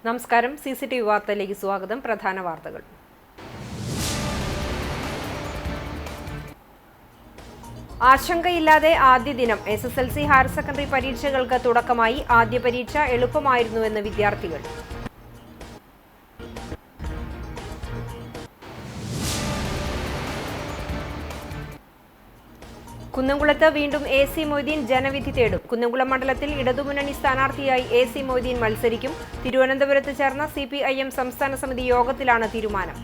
നമസ്കാരം. CCTV വാർത്തയിലേക്ക് സ്വാഗതം. പ്രധാന വാർത്തകൾ. ആശങ്കയില്ലാതെ ആദ്യ ദിനം SSLC ഹയർ സെക്കൻഡറി പരീക്ഷകൾക്ക് തുടക്കമായി. ആദ്യ പരീക്ഷ എളുപ്പമായിരുന്നുവെന്ന് വിദ്യാർത്ഥികൾ. കുന്നംകുളത്ത് വീണ്ടും AC മൊയ്തീൻ ജനവിധി തേടും. കുന്നംകുളം മണ്ഡലത്തിൽ ഇടതുമുന്നണി സ്ഥാനാർത്ഥിയായി AC മൊയ്തീൻ മത്സരിക്കും. തിരുവനന്തപുരത്ത് ചേർന്ന CPIM സംസ്ഥാന സമിതി യോഗത്തിലാണ് തീരുമാനം.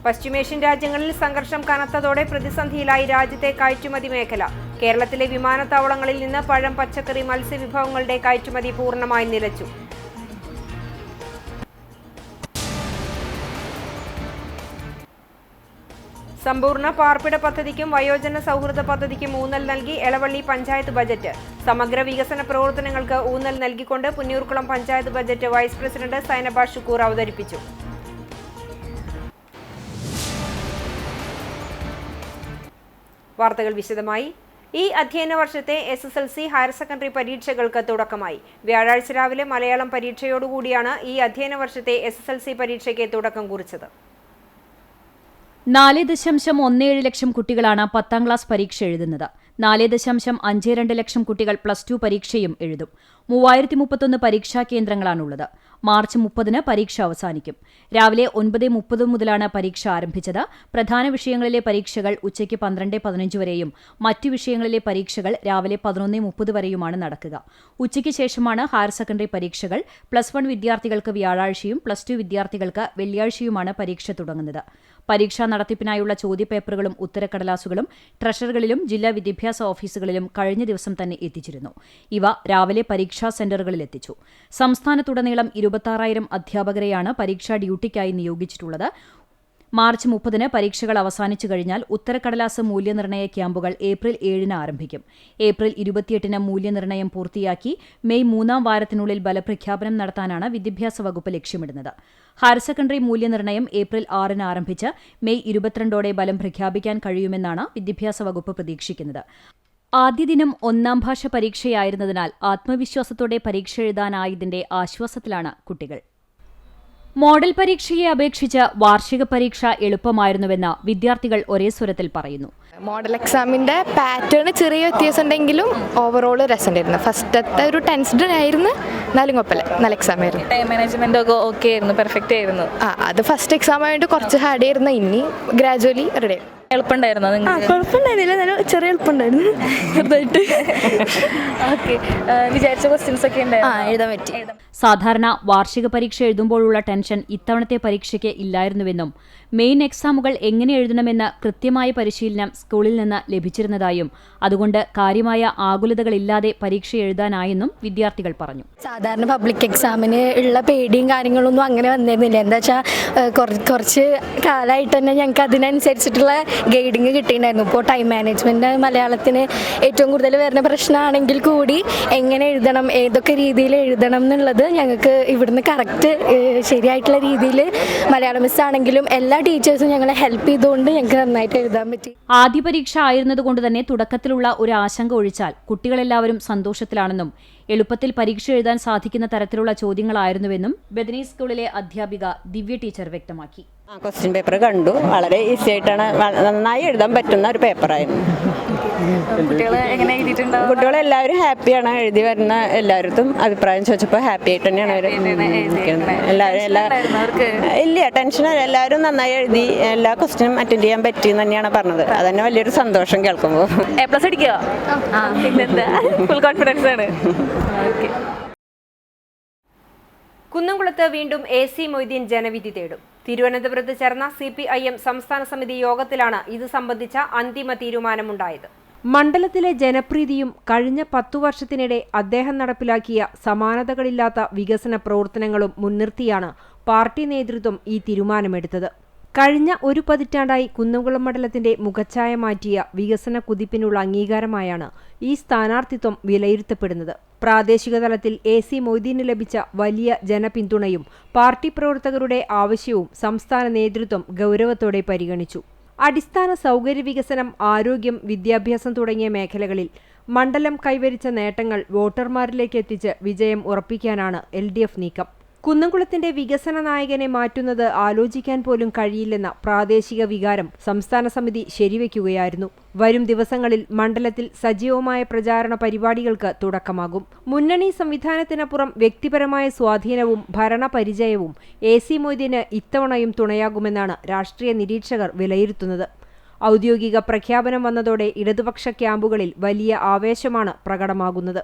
പശ്ചിമേഷ്യൻ രാജ്യങ്ങളിൽ സംഘർഷം കനത്തതോടെ പ്രതിസന്ധിയിലായി രാജ്യത്തെ കയറ്റുമതി മേഖല. കേരളത്തിലെ വിമാനത്താവളങ്ങളിൽ നിന്ന് പഴം, പച്ചക്കറി, മത്സ്യവിഭവങ്ങളുടെ കയറ്റുമതി പൂർണ്ണമായി നിലച്ചു. സമ്പൂർണ്ണ പാർപ്പിട പദ്ധതിക്കും വയോജന സൗഹൃദ പദ്ധതിക്കും ഊന്നൽ നൽകി എളവള്ളി പഞ്ചായത്ത് ബജറ്റ്. സമഗ്ര വികസന പ്രവർത്തനങ്ങൾക്ക് ഊന്നൽ നൽകിക്കൊണ്ട് Punnayurkulam panchayat budget vice president Zainaba Shukkur അവതരിപ്പിച്ചു. വാർത്തകൾ വിശദമായി. ഈ അധ്യയന വർഷത്തെ SSLC ഹയർ സെക്കൻഡറി പരീക്ഷകൾക്ക് തുടക്കമായി. വ്യാഴാഴ്ച രാവിലെ മലയാളം പരീക്ഷയോടുകൂടിയാണ് ഈ അധ്യയന വർഷത്തെ SSLC പരീക്ഷയ്ക്ക് തുടക്കം കുറിച്ചത്. 4.17 ലക്ഷം കുട്ടികളാണ് 10ാം ക്ലാസ് പരീക്ഷ എഴുതുന്നത്. 4.52 ലക്ഷം കുട്ടികൾ +2 പരീക്ഷയും എഴുതും. 3031 പരീക്ഷാ കേന്ദ്രങ്ങളാണുള്ളത്. മാർച്ച് 30-ന് പരീക്ഷ അവസാനിക്കും. രാവിലെ 9:30 മുതലാണ് പരീക്ഷ ആരംഭിച്ചത്. പ്രധാന വിഷയങ്ങളിലെ പരീക്ഷകൾ ഉച്ചയ്ക്ക് 12:15 വരെയും മറ്റു വിഷയങ്ങളിലെ പരീക്ഷകൾ രാവിലെ 11:30 വരെയുമാണ് നടക്കുക. ഉച്ചയ്ക്ക് ശേഷമാണ് ഹയർ സെക്കൻഡറി പരീക്ഷകൾ. +1 വിദ്യാർത്ഥികൾക്ക് വ്യാഴാഴ്ചയും +2 വിദ്യാർത്ഥികൾക്ക് വെള്ളിയാഴ്ചയുമാണ് പരീക്ഷ തുടങ്ങുന്നത്. പരീക്ഷാ നടത്തിപ്പിനായുള്ള ചോദ്യപേപ്പറുകളും ഉത്തരക്കടലാസുകളും ട്രഷറികളിലും ജില്ലാ വിദ്യാഭ്യാസ ഓഫീസുകളിലും കഴിഞ്ഞ ദിവസം തന്നെ എത്തിച്ചിരുന്നു. ഇവ രാവിലെ പരീക്ഷാ സെന്ററുകളിൽ എത്തിച്ചു. സംസ്ഥാനത്തുടനീളം 26,000 അധ്യാപകരെയാണ് പരീക്ഷാ ഡ്യൂട്ടിക്കായി നിയോഗിച്ചിട്ടുള്ളത്. മാർച്ച് 30-ന് പരീക്ഷകൾ അവസാനിച്ചു കഴിഞ്ഞാൽ ഉത്തരക്കടലാസ് മൂല്യനിർണ്ണയ ക്യാമ്പുകൾ ഏപ്രിൽ 7-ന് ആരംഭിക്കും. ഏപ്രിൽ 28-ന് മൂല്യനിർണ്ണയം പൂർത്തിയാക്കി മെയ് 3-ാം വാരത്തിനുള്ളിൽ ഫലപ്രഖ്യാപനം നടത്താനാണ് വിദ്യാഭ്യാസ വകുപ്പ് ലക്ഷ്യമിടുന്നത്. ഹയർ സെക്കൻഡറി മൂല്യനിർണ്ണയം ഏപ്രിൽ 6-ന് ആരംഭിച്ച് മെയ് 22-ഓടെ ഫലം പ്രഖ്യാപിക്കാൻ കഴിയുമെന്നാണ് വിദ്യാഭ്യാസ വകുപ്പ് പ്രതീക്ഷിക്കുന്നത്. ആദ്യ ദിനം 1ാം ഭാഷ പരീക്ഷയായിരുന്നതിനാൽ ആത്മവിശ്വാസത്തോടെ പരീക്ഷ എഴുതാനായതിന്റെ ആശ്വാസത്തിലാണ് കുട്ടികൾ. മോഡൽ പരീക്ഷയെ അപേക്ഷിച്ച് വാർഷിക പരീക്ഷ എളുപ്പമായിരുന്നുവെന്ന് വിദ്യാർത്ഥികൾ ഒരേ സ്വരത്തിൽ പറയുന്നു. മോഡൽ എക്സാമിൻ്റെ പാറ്റേൺ ചെറിയ വ്യത്യാസം ഉണ്ടെങ്കിലും ഓവറോൾ രസമുണ്ടായിരുന്നു. ഫസ്റ്റത്തെ ഒരു ടെൻസ്ഡ് ആയിരുന്നു, എന്നാലും കുഴപ്പമില്ല, നല്ല എക്സാം ആയിരുന്നു. ടൈം മാനേജ്മെന്റ് ഒക്കെ ഓക്കെ ആയിരുന്നു, പെർഫെക്റ്റ് ആയിരുന്നു. അത് ഫസ്റ്റ് എക്സാം ആയിട്ട് കുറച്ച് ഹാർഡ് ആയിരുന്നു, ഇനി ഗ്രാജുവലി റെഡി ആയി. എളുപ്പമുണ്ടായിരുന്നോ? കുഴപ്പമുണ്ടായിരുന്നില്ല, നല്ല ചെറിയ എളുപ്പമുണ്ടായിരുന്നു ചെറുതായിട്ട്. ഓക്കെ, വിചാരിച്ച ക്വസ്റ്റ്യൻസ് ഒക്കെ എഴുതാൻ പറ്റി. സാധാരണ വാർഷിക പരീക്ഷ എഴുതുമ്പോഴുള്ള ടെൻഷൻ ഇത്തവണത്തെ പരീക്ഷയ്ക്ക് ഇല്ലായിരുന്നുവെന്നും മെയിൻ എക്സാമുകൾ എങ്ങനെ എഴുതണമെന്ന് കൃത്യമായ പരിശീലനം സ്കൂളിൽ നിന്ന് ലഭിച്ചിരുന്നതായും അതുകൊണ്ട് കാര്യമായ ആകുലതകളില്ലാതെ പരീക്ഷ എഴുതാനായെന്നും വിദ്യാർത്ഥികൾ പറഞ്ഞു. സാധാരണ പബ്ലിക് എക്സാമിന് ഉള്ള പേടിയും കാര്യങ്ങളൊന്നും അങ്ങനെ വന്നിരുന്നില്ല. എന്താ വെച്ചാൽ കുറച്ച് കാലമായിട്ട് തന്നെ ഞങ്ങൾക്ക് അതിനനുസരിച്ചിട്ടുള്ള ഗൈഡിങ് കിട്ടിയിട്ടുണ്ടായിരുന്നു. ഇപ്പോൾ ടൈം മാനേജ്മെൻറ്റ് മലയാളത്തിന് ഏറ്റവും കൂടുതൽ വരുന്ന പ്രശ്നമാണെങ്കിൽ കൂടി എങ്ങനെ എഴുതണം, ഏതൊക്കെ രീതിയിൽ എഴുതണം എന്നുള്ളത് ഞങ്ങൾക്ക് ഇവിടുന്ന് കറക്റ്റ് ശരിയായിട്ടുള്ള രീതിയിൽ മലയാളം മിസ്സാണെങ്കിലും എല്ലാ ടീച്ചേഴ്സും ഞങ്ങളെ ഹെൽപ്പ് ചെയ്തുകൊണ്ട് ഞങ്ങൾക്ക് നന്നായിട്ട് എഴുതാൻ പറ്റി. ആദ്യ പരീക്ഷ ആയിരുന്നതുകൊണ്ട് തന്നെ തുടക്കത്തിലുള്ള ഒരു ആശങ്ക ഒഴിച്ചാൽ കുട്ടികളെല്ലാവരും സന്തോഷത്തിലാണെന്നും എളുപ്പത്തിൽ പരീക്ഷ എഴുതാൻ സാധിക്കുന്ന തരത്തിലുള്ള ചോദ്യങ്ങളായിരുന്നുവെന്നും ബദനി സ്കൂളിലെ അധ്യാപിക ദിവ്യ ടീച്ചർ വ്യക്തമാക്കി. ക്വസ്റ്റ്യൻ പേപ്പർ കണ്ടു, വളരെ ഈസി ആയിട്ടാണ്, നന്നായി എഴുതാൻ പറ്റുന്ന ഒരു പേപ്പറായിരുന്നു. കുട്ടികളെല്ലാവരും ഹാപ്പിയാണ്. എഴുതി വരുന്ന എല്ലാവരും അഭിപ്രായം ചോദിച്ചപ്പോൾ ഹാപ്പി ആയിട്ട് തന്നെയാണ് അവർ ഇല്ല ടെൻഷൻ. എല്ലാവരും നന്നായി എഴുതി, എല്ലാ ക്വസ്റ്റ്യനും അറ്റൻഡ് ചെയ്യാൻ പറ്റി എന്ന് തന്നെയാണ് പറഞ്ഞത്. അതന്നെ വലിയൊരു സന്തോഷം കേൾക്കുമ്പോൾ. A+ അടിക്കുക, ഫുൾ കോൺഫിഡൻസ് ആണ്. കുന്നംകുളത്ത് വീണ്ടും AC മൊയ്തീൻ ജനവിധി തേടും. തിരുവനന്തപുരത്ത് ചേർന്ന CPIM സംസ്ഥാന സമിതി യോഗത്തിലാണ് ഇത് സംബന്ധിച്ച അന്തിമ തീരുമാനമുണ്ടായത്. മണ്ഡലത്തിലെ ജനപ്രീതിയും കഴിഞ്ഞ 10 വർഷത്തിനിടെ അദ്ദേഹം നടപ്പിലാക്കിയ സമാനതകളില്ലാത്ത വികസന പ്രവർത്തനങ്ങളും മുൻനിർത്തിയാണ് പാർട്ടി നേതൃത്വം ഈ തീരുമാനമെടുത്തത്. കഴിഞ്ഞ ഒരു പതിറ്റാണ്ടായി കുന്നംകുളം മണ്ഡലത്തിന്റെ മുഖച്ഛായ മാറ്റിയ വികസന കുതിപ്പിനുള്ള അംഗീകാരമായാണ് ഈ സ്ഥാനാർത്ഥിത്വം വിലയിരുത്തപ്പെടുന്നത്. പ്രാദേശിക തലത്തിൽ AC മൊയ്തീന് ലഭിച്ച വലിയ ജനപിന്തുണയും പാർട്ടി പ്രവർത്തകരുടെ ആവശ്യവും സംസ്ഥാന നേതൃത്വം ഗൗരവത്തോടെ പരിഗണിച്ചു. അടിസ്ഥാന സൗകര്യ വികസനം, ആരോഗ്യം, വിദ്യാഭ്യാസം തുടങ്ങിയ മേഖലകളിൽ മണ്ഡലം കൈവരിച്ച നേട്ടങ്ങൾ വോട്ടർമാരിലേക്ക് എത്തിച്ച് വിജയം ഉറപ്പിക്കാനാണ് LDF നീക്കം. കുന്നംകുളത്തിന്റെ വികസന നായകനെ മാറ്റുന്നത് ആലോചിക്കാൻ പോലും കഴിയില്ലെന്ന പ്രാദേശിക വികാരം സംസ്ഥാന സമിതി ശരിവെക്കുകയായിരുന്നു. വരും ദിവസങ്ങളിൽ മണ്ഡലത്തിൽ സജീവമായ പ്രചാരണ പരിപാടികൾക്ക് തുടക്കമാകും. മുന്നണി സംവിധാനത്തിനപ്പുറം വ്യക്തിപരമായ സ്വാധീനവും ഭരണപരിചയവും AC മൊയ്തീന് ഇത്തവണയും തുണയാകുമെന്നാണ് രാഷ്ട്രീയ നിരീക്ഷകർ വിലയിരുത്തുന്നത്. ഔദ്യോഗിക പ്രഖ്യാപനം വന്നതോടെ ഇടതുപക്ഷ ക്യാമ്പുകളിൽ വലിയ ആവേശമാണ് പ്രകടമാകുന്നത്.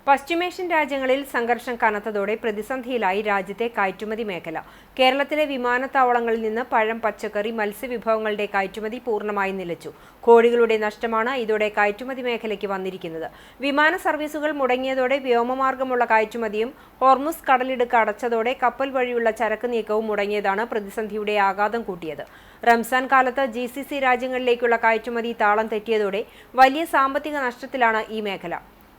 പശ്ചിമേഷ്യൻ രാജ്യങ്ങളിൽ സംഘർഷം കനത്തതോടെ പ്രതിസന്ധിയിലായി രാജ്യത്തെ കയറ്റുമതി മേഖല. കേരളത്തിലെ വിമാനത്താവളങ്ങളിൽ നിന്ന് പഴം, പച്ചക്കറി, മത്സ്യവിഭവങ്ങളുടെ കയറ്റുമതി പൂർണ്ണമായി നിലച്ചു. കോടികളുടെ നഷ്ടമാണ് ഇതോടെ കയറ്റുമതി മേഖലയ്ക്ക് വന്നിരിക്കുന്നത്. വിമാന സർവീസുകൾ മുടങ്ങിയതോടെ വ്യോമമാർഗമുള്ള കയറ്റുമതിയും ഹോർമുസ് കടലിടുക്ക് അടച്ചതോടെ കപ്പൽ വഴിയുള്ള ചരക്ക് നീക്കവും മുടങ്ങിയതാണ് പ്രതിസന്ധിയുടെ ആഘാതം കൂട്ടിയത്. റംസാൻ കാലത്ത് GCC രാജ്യങ്ങളിലേക്കുള്ള കയറ്റുമതി താളം തെറ്റിയതോടെ വലിയ സാമ്പത്തിക നഷ്ടത്തിലാണ് ഈ മേഖല.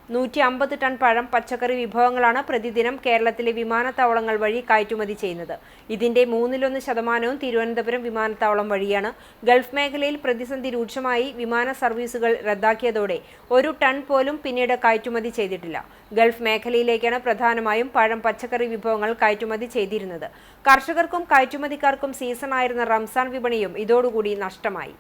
150 ടൺ പഴം, പച്ചക്കറി വിഭവങ്ങളാണ് പ്രതിദിനം കേരളത്തിലെ വിമാനത്താവളങ്ങൾ വഴി കയറ്റുമതി ചെയ്യുന്നത്. ഇതിന്റെ 1/3% തിരുവനന്തപുരം വിമാനത്താവളം വഴിയാണ്. ഗൾഫ് മേഖലയിൽ പ്രതിസന്ധി രൂക്ഷമായി വിമാന സർവീസുകൾ റദ്ദാക്കിയതോടെ 1 ടൺ പോലും പിന്നീട് കയറ്റുമതി ചെയ്തിട്ടില്ല. ഗൾഫ് മേഖലയിലേക്കാണ് പ്രധാനമായും പഴം, പച്ചക്കറി വിഭവങ്ങൾ കയറ്റുമതി ചെയ്തിരുന്നത്. കർഷകർക്കും കയറ്റുമതിക്കാർക്കും സീസണായിരുന്ന റംസാൻ വിപണിയും ഇതോടുകൂടി നഷ്ടമായി.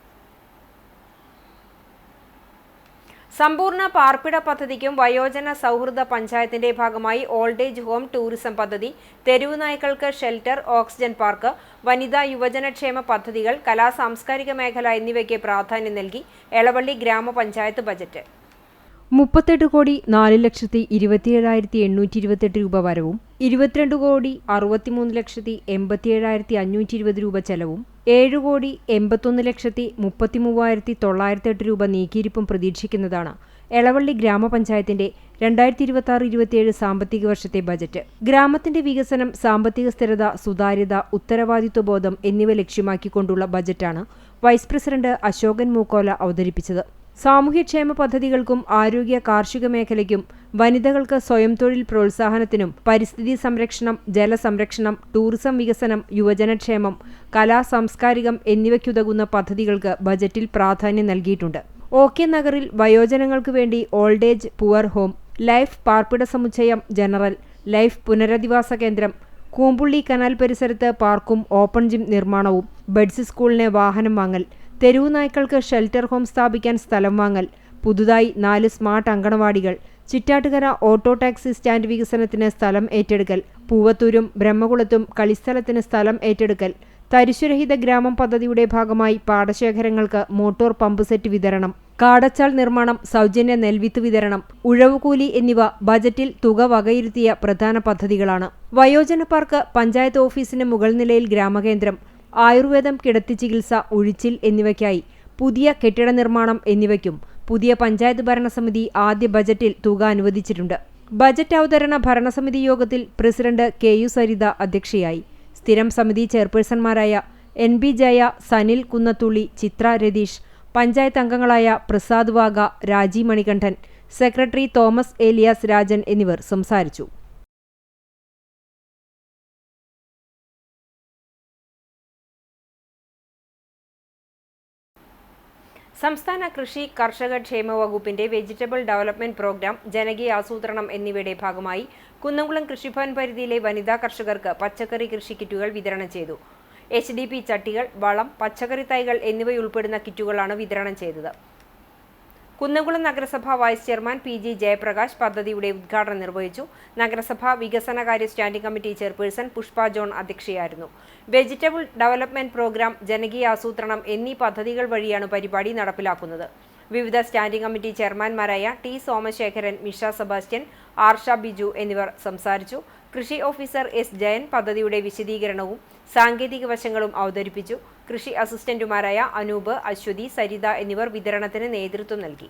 സമ്പൂർണ്ണ പാർപ്പിട പദ്ധതിക്കും വയോജന സൗഹൃദ പഞ്ചായത്തിന്റെ ഭാഗമായി ഓൾഡ് ഏജ് ഹോം ടൂറിസം പദ്ധതി, തെരുവ് നായ്ക്കൾക്ക് ഷെൽട്ടർ, ഓക്സിജൻ പാർക്ക്, വനിതാ യുവജനക്ഷേമ പദ്ധതികൾ, കലാ സാംസ്കാരിക മേഖല എന്നിവയ്ക്ക് പ്രാധാന്യം നൽകി എളവള്ളി ഗ്രാമപഞ്ചായത്ത് ബജറ്റ്. 38,04,27,828 രൂപ വരവും 22,63,87,520 രൂപ ചെലവും 7,81,33,908 രൂപ നീക്കിയിരിപ്പും പ്രതീക്ഷിക്കുന്നതാണ് എളവള്ളി ഗ്രാമപഞ്ചായത്തിന്റെ 2026-27 സാമ്പത്തിക വർഷത്തെ ബജറ്റ്. ഗ്രാമത്തിന്റെ വികസനം, സാമ്പത്തിക സ്ഥിരത, സുതാര്യത, ഉത്തരവാദിത്വബോധം എന്നിവ ലക്ഷ്യമാക്കിക്കൊണ്ടുള്ള ബജറ്റാണ് വൈസ് പ്രസിഡന്റ് അശോകൻ മൂക്കോല അവതരിപ്പിച്ചത്. സാമൂഹ്യക്ഷേമ പദ്ധതികൾക്കും ആരോഗ്യ കാർഷിക മേഖലയ്ക്കും വനിതകൾക്ക് സ്വയം തൊഴിൽ പ്രോത്സാഹനത്തിനും പരിസ്ഥിതി സംരക്ഷണം, ജലസംരക്ഷണം, ടൂറിസം വികസനം, യുവജനക്ഷേമം, കലാ സാംസ്കാരികം എന്നിവയ്ക്കുതകുന്ന പദ്ധതികൾക്ക് ബജറ്റിൽ പ്രാധാന്യം നൽകിയിട്ടുണ്ട്. OK നഗറിൽ വയോജനങ്ങൾക്ക് വേണ്ടി old age poor home, life പാർപ്പിട സമുച്ചയം, ജനറൽ ലൈഫ് പുനരധിവാസ കേന്ദ്രം, കൂമ്പുള്ളി കനാൽ പരിസരത്ത് പാർക്കും ഓപ്പൺ ജിം നിർമ്മാണവും, ബഡ്സ് സ്കൂളിന് വാഹനം വാങ്ങൽ, തെരുവു നായ്ക്കൾക്ക് ഷെൽട്ടർ ഹോം സ്ഥാപിക്കാൻ സ്ഥലം വാങ്ങൽ, പുതുതായി 4 സ്മാർട്ട് അങ്കണവാടികൾ, ചിറ്റാട്ടുകര ഓട്ടോ ടാക്സി സ്റ്റാൻഡ് വികസനത്തിന് സ്ഥലം ഏറ്റെടുക്കൽ, പൂവത്തൂരും ബ്രഹ്മകുളത്തും കളിസ്ഥലത്തിന് സ്ഥലം ഏറ്റെടുക്കൽ, തരിശുരഹിത ഗ്രാമം പദ്ധതിയുടെ ഭാഗമായി പാടശേഖരങ്ങൾക്ക് മോട്ടോർ പമ്പ് സെറ്റ് വിതരണം, കാടച്ചാൽ നിർമ്മാണം, സൗജന്യ നെൽവിത്ത് വിതരണം, ഉഴവുകൂലി എന്നിവ ബജറ്റിൽ തുക വകയിരുത്തിയ പ്രധാന പദ്ധതികളാണ്. വയോജന പാർക്ക്, പഞ്ചായത്ത് ഓഫീസിന് മുകൾ നിലയിൽ ഗ്രാമകേന്ദ്രം, ആയുർവേദം, കിടത്തി ചികിത്സ, ഉഴിച്ചിൽ എന്നിവയ്ക്കായി പുതിയ കെട്ടിട നിർമ്മാണം എന്നിവയ്ക്കും പുതിയ പഞ്ചായത്ത് ഭരണസമിതി ആദ്യ ബജറ്റിൽ തുക അനുവദിച്ചിട്ടുണ്ട്. ബജറ്റ് അവതരണ ഭരണസമിതി യോഗത്തിൽ പ്രസിഡന്റ് KU സരിത അധ്യക്ഷയായി. സ്ഥിരം സമിതി ചെയർപേഴ്സൺമാരായ NB ജയ, സനിൽ കുന്നത്തുള്ളി, ചിത്ര രതീഷ്, പഞ്ചായത്ത് അംഗങ്ങളായ പ്രസാദ് വാഗ, രാജി മണികണ്ഠൻ, സെക്രട്ടറി തോമസ് ഏലിയാസ് രാജൻ എന്നിവർ സംസാരിച്ചു. സംസ്ഥാന കൃഷി കർഷക ക്ഷേമ വകുപ്പിന്റെ വെജിറ്റബിൾ ഡെവലപ്മെന്റ് പ്രോഗ്രാം, ജനകീയ ആസൂത്രണം എന്നിവയുടെ ഭാഗമായി കുന്നംകുളം കൃഷിഭവൻ പരിധിയിലെ വനിതാ കർഷകർക്ക് പച്ചക്കറി കൃഷി കിറ്റുകൾ വിതരണം ചെയ്തു. HDP ചട്ടികൾ, വളം, പച്ചക്കറി തൈകൾ എന്നിവയുൾപ്പെടുന്ന കിറ്റുകളാണ് വിതരണം ചെയ്തത്. കുന്നംകുളം നഗരസഭ വൈസ് ചെയർമാൻ PG ജയപ്രകാശ് പദ്ധതിയുടെ ഉദ്ഘാടനം നിർവഹിച്ചു. നഗരസഭ വികസനകാര്യ standing committee chairperson Pushpa John അധ്യക്ഷയായിരുന്നു. വെജിറ്റബിൾ ഡെവലപ്മെന്റ് പ്രോഗ്രാം, ജനകീയ ആസൂത്രണം എന്നീ പദ്ധതികൾ വഴിയാണ് പരിപാടി നടപ്പിലാക്കുന്നത്. വിവിധ സ്റ്റാൻഡിംഗ് കമ്മിറ്റി ചെയർമാൻമാരായ T സോമശേഖരൻ, മിഷ സെബാസ്റ്റ്യൻ, ആർഷ ബിജു എന്നിവർ സംസാരിച്ചു. കൃഷി ഓഫീസർ S ജയൻ പദ്ധതിയുടെ വിശദീകരണവും സാങ്കേതിക വശങ്ങളും അവതരിപ്പിച്ചു. കൃഷി അസിസ്റ്റന്റുമാരായ അനൂപ്, അശ്വതി, സരിത എന്നിവർ വിതരണത്തിന് നേതൃത്വം നൽകി.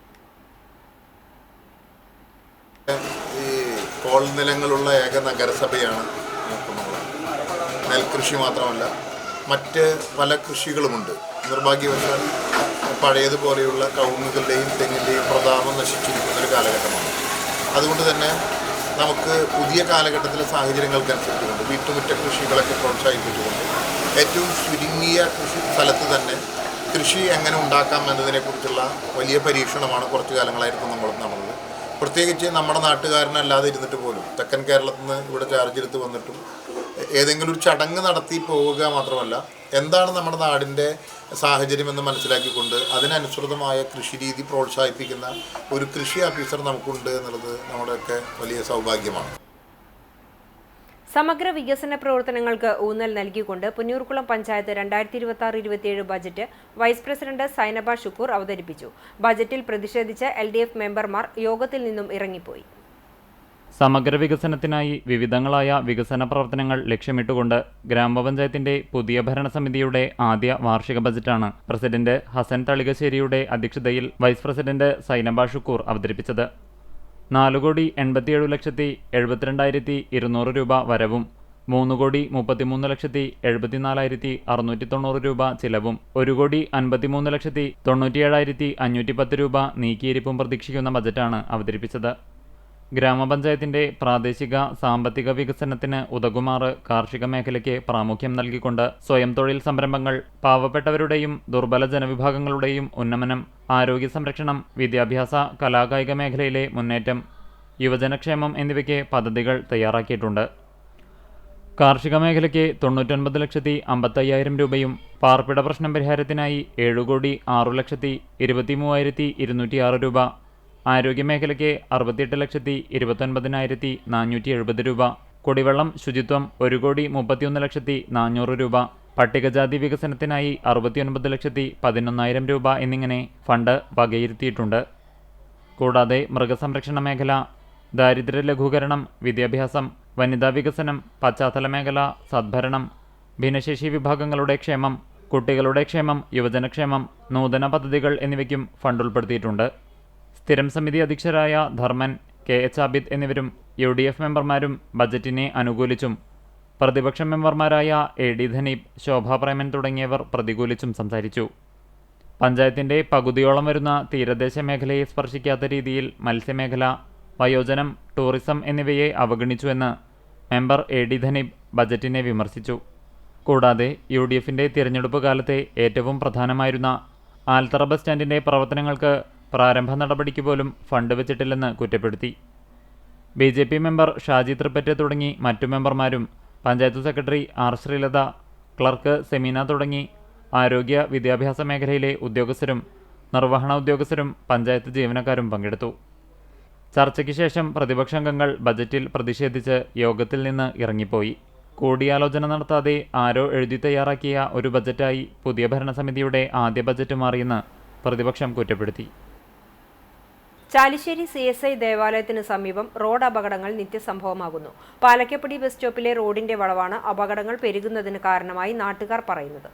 ഈ കോൾ നിലങ്ങളുള്ള ഏക നഗരസഭയാണ് കുന്നംകുളം. നെൽകൃഷി മാത്രമല്ല മറ്റ് പല കൃഷികളുമുണ്ട്. നിർഭാഗ്യവശാൽ പഴയതുപോലെയുള്ള കവുങ്ങുകളുടെയും തെങ്ങിൻ്റെയും പ്രതാപം നശിച്ചിരിക്കുന്ന ഒരു കാലഘട്ടമാണ്. അതുകൊണ്ട് തന്നെ നമുക്ക് പുതിയ കാലഘട്ടത്തിലെ സാഹചര്യങ്ങൾക്കനുസരിച്ചുകൊണ്ട് വീട്ടുമുറ്റ കൃഷികളൊക്കെ പ്രോത്സാഹിപ്പിച്ചുകൊണ്ട് ഏറ്റവും ചുരുങ്ങിയ കൃഷി സ്ഥലത്ത് തന്നെ കൃഷി എങ്ങനെ ഉണ്ടാക്കാം എന്നതിനെക്കുറിച്ചുള്ള വലിയ പരീക്ഷണമാണ് കുറച്ച് കാലങ്ങളായിട്ട് നമ്മൾ നടന്നത്. പ്രത്യേകിച്ച് നമ്മുടെ നാട്ടുകാരനല്ലാതെ ഇരുന്നിട്ട് പോലും തെക്കൻ കേരളത്തിൽ നിന്ന് ഇവിടെ ചാർജ് എടുത്ത് വന്നിട്ടും ഏതെങ്കിലും ഒരു ചടങ്ങ് നടത്തി പോവുക മാത്രമല്ല, എന്താണ് നമ്മുടെ നാടിൻ്റെ സാഹചര്യമെന്ന് മനസ്സിലാക്കിക്കൊണ്ട് അതിനനുസൃതമായ കൃഷി രീതി പ്രോത്സാഹിപ്പിക്കുന്ന ഒരു കൃഷി ഓഫീസർ നമുക്കുണ്ട് എന്നുള്ളത് നമ്മുടെയൊക്കെ വലിയ സൗഭാഗ്യമാണ്. സമഗ്ര വികസന പ്രവർത്തനങ്ങൾക്ക് ഊന്നൽ നൽകിക്കൊണ്ട് Punnurkulam panchayat 2026-27 budget vice president Zainaba Shukkur അവതരിപ്പിച്ചു. ബജറ്റിൽ പ്രതിഷേധിച്ച് LDF മെമ്പർമാർ യോഗത്തിൽ നിന്നും ഇറങ്ങിപ്പോയി. സമഗ്ര വികസനത്തിനായി വിവിധങ്ങളായ വികസന പ്രവർത്തനങ്ങൾ ലക്ഷ്യമിട്ടുകൊണ്ട് ഗ്രാമപഞ്ചായത്തിന്റെ പുതിയ ഭരണസമിതിയുടെ ആദ്യ വാർഷിക ബജറ്റാണ് പ്രസിഡന്റ് ഹസൻ തളികശ്ശേരിയുടെ അധ്യക്ഷതയിൽ വൈസ് പ്രസിഡന്റ് സൈനബ ഷുക്കൂർ അവതരിപ്പിച്ചത്. 4,87,72,200 രൂപ വരവും 3,33,74,690 രൂപ ചിലവും 1,53,97,510 രൂപ നീക്കിയിരിപ്പും പ്രതീക്ഷിക്കുന്ന ബജറ്റാണ് അവതരിപ്പിച്ചത്. ഗ്രാമപഞ്ചായത്തിന്റെ പ്രാദേശിക സാമ്പത്തിക വികസനത്തിന് ഉതകുമാറ് കാർഷിക മേഖലയ്ക്ക് പ്രാമുഖ്യം നൽകിക്കൊണ്ട് സ്വയം തൊഴിൽ സംരംഭങ്ങൾ, പാവപ്പെട്ടവരുടെയും ദുർബല ജനവിഭാഗങ്ങളുടെയും ഉന്നമനം, ആരോഗ്യ സംരക്ഷണം, വിദ്യാഭ്യാസ കലാകായിക മേഖലയിലെ മുന്നേറ്റം, യുവജനക്ഷേമം എന്നിവയ്ക്ക് പദ്ധതികൾ തയ്യാറാക്കിയിട്ടുണ്ട്. കാർഷിക മേഖലയ്ക്ക് 99,55,000 രൂപയും പാർപ്പിട പ്രശ്നം പരിഹാരത്തിനായി 7,06,23,206 രൂപ, ആരോഗ്യമേഖലയ്ക്ക് 68,29,470 രൂപ, കുടിവെള്ളം ശുചിത്വം 1,31,400 രൂപ, പട്ടികജാതി വികസനത്തിനായി 69,11,000 രൂപ എന്നിങ്ങനെ ഫണ്ട് വകയിരുത്തിയിട്ടുണ്ട്. കൂടാതെ മൃഗസംരക്ഷണ മേഖല, ദാരിദ്ര്യ ലഘൂകരണം, വിദ്യാഭ്യാസം, വനിതാ വികസനം, പശ്ചാത്തല മേഖല, സദ്ഭരണം, ഭിന്നശേഷി വിഭാഗങ്ങളുടെ ക്ഷേമം, കുട്ടികളുടെ ക്ഷേമം, യുവജനക്ഷേമം, നൂതന പദ്ധതികൾ എന്നിവയ്ക്കും ഫണ്ട് ഉൾപ്പെടുത്തിയിട്ടുണ്ട്. സ്ഥിരം സമിതി അധ്യക്ഷരായ ധർമ്മൻ, KH ആബിദ് എന്നിവരും UDF മെമ്പർമാരും ബജറ്റിനെ അനുകൂലിച്ചും പ്രതിപക്ഷ മെമ്പർമാരായ AD ധനീപ്, ശോഭ പ്രേമൻ തുടങ്ങിയവർ പ്രതികൂലിച്ചും സംസാരിച്ചു. പഞ്ചായത്തിന്റെ പകുതിയോളം വരുന്ന തീരദേശ മേഖലയെ സ്പർശിക്കാത്ത രീതിയിൽ മത്സ്യമേഖല, വയോജനം, ടൂറിസം എന്നിവയെ അവഗണിച്ചുവെന്ന് മെമ്പർ AD ധനീപ് ബജറ്റിനെ വിമർശിച്ചു. കൂടാതെ UDFന്റെ തിരഞ്ഞെടുപ്പ് കാലത്തെ ഏറ്റവും പ്രധാനമായിരുന്ന ആൽത്തറ ബസ് സ്റ്റാൻഡിന്റെ പ്രവർത്തനങ്ങൾക്ക് പ്രാരംഭ നടപടിക്ക് പോലും ഫണ്ട് വെച്ചിട്ടില്ലെന്ന് കുറ്റപ്പെടുത്തി. BJP മെമ്പർ ഷാജി തൃപ്പറ്റ് തുടങ്ങി മറ്റു മെമ്പർമാരും, panchayat secretary R Sreelatha, clerk Semeena തുടങ്ങി ആരോഗ്യ വിദ്യാഭ്യാസ മേഖലയിലെ ഉദ്യോഗസ്ഥരും നിർവഹണ ഉദ്യോഗസ്ഥരും പഞ്ചായത്ത് ജീവനക്കാരും പങ്കെടുത്തു. ചർച്ചയ്ക്ക് ശേഷം പ്രതിപക്ഷാംഗങ്ങൾ ബജറ്റിൽ പ്രതിഷേധിച്ച് യോഗത്തിൽ നിന്ന് ഇറങ്ങിപ്പോയി. കൂടിയാലോചന നടത്താതെ ആരോ എഴുതി തയ്യാറാക്കിയ ഒരു ബജറ്റായി പുതിയ ഭരണസമിതിയുടെ ആദ്യ ബജറ്റ് മാറിയെന്ന് പ്രതിപക്ഷം കുറ്റപ്പെടുത്തി. ചാലിശ്ശേരി CSI ദേവാലയത്തിന് സമീപം റോഡ് അപകടങ്ങൾ നിത്യസംഭവമാകുന്നു. പാലക്കപ്പടി ബസ് സ്റ്റോപ്പിലെ റോഡിന്റെ വളവാണ് അപകടങ്ങൾ പെരുകുന്നതിന് കാരണമായി നാട്ടുകാർ പറയുന്നത്.